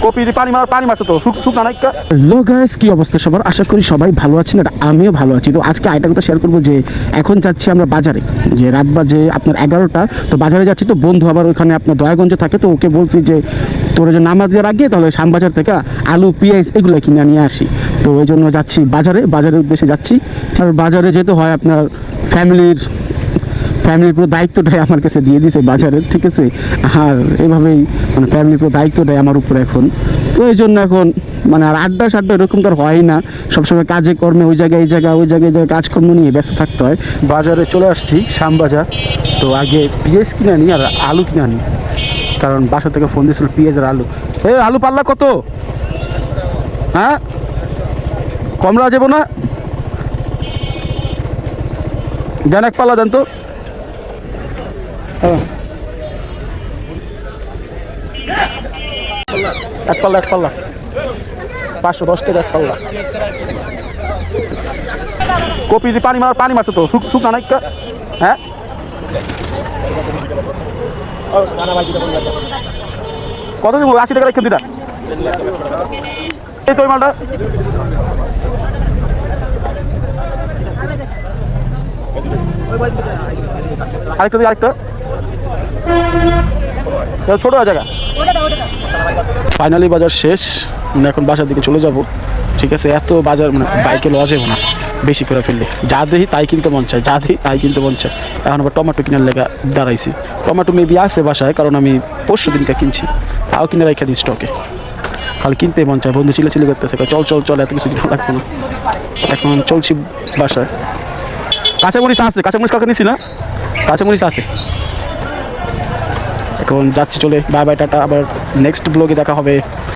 Copy পানি মারছে তো শুকনা নাইকা। হ্যালো গাইস, কি অবস্থা সবার? আশা করি সবাই ভালো আছেন আর আমিও ভালো আছি। তো আজকে আরেকটা কথা শেয়ার করবো যে এখন যাচ্ছি আমরা বাজারে, যে রাত বাজে আপনার 11টা। তো বাজারে যাচ্ছি, তো বন্ধু আবার ওইখানে আপনার দয়াগঞ্জে থাকে, তো ওকে বলছি যে তোর যে নামাজের আগে তাহলে শ্যামবাজার থেকে আলু পেঁয়াজ এগুলো কিনে নিয়ে আসি। তো ওই জন্য যাচ্ছি বাজারের উদ্দেশ্যে যাচ্ছি। আর বাজারে যেতে হয় আপনার ফ্যামিলির পুরো দায়িত্বটাই আমার কাছে দিয়ে দিয়েছে বাজারের, ঠিক আছে। আর এভাবেই মানে ফ্যামিলির পুরো দায়িত্বটাই আমার উপরে এখন। তো এই জন্য এখন মানে আর আড্ডা এরকম তো আর হয় না, সবসময় কাজে কর্মে ওই জায়গায় কাজকর্ম নিয়ে ব্যস্ত থাকতে হয়। বাজারে চলে আসছি, শ্যামবাজার। তো আগে পেঁয়াজ কিনে আনি আর আলু কিনে আনি, কারণ বাসা থেকে ফোন দিয়েছিল পেঁয়াজ আর আলু। আলু পাল্লা কত? হ্যাঁ, কমরা যাবো না? দেন এক পাল্লা দেন তো। এক পাল্লা 510 টাকা এক পাল্লা। কপি পানি মারছে তো শুকনা নাইকা। হ্যাঁ, কত দিব? 80 টাকা রেখে দিটা। এই তো মালটা আরেকটা ছোট জায়গা। ফাইনালি বাজার শেষ, মানে এখন বাসার দিকে চলে যাব, ঠিক আছে। এত বাজার মানে বাইকে লওয়া যাবে না, বেশি করে ফেললে যা দেখি তাই কিনতে মন চায়, এখন আবার টমেটো কেনার লেগা দাঁড়াইছি। টমেটো মেবি আছে বাসায়, কারণ আমি পরশু দিনকে কিনছি, তাও কিনে রেখে দিই স্টকে। খালি কিনতেই মন চায়, বন্ধু চিলে করতেছে, চল এত কিছু কিনা লাগবে না। এখন চলছি বাসায়। কাঁচামরিচ কালকে নিছি না, কাঁচামরিচ আছে। এখন যাচ্ছি, চলে বাই টাটা, আবার নেক্সট ব্লগে দেখা হবে।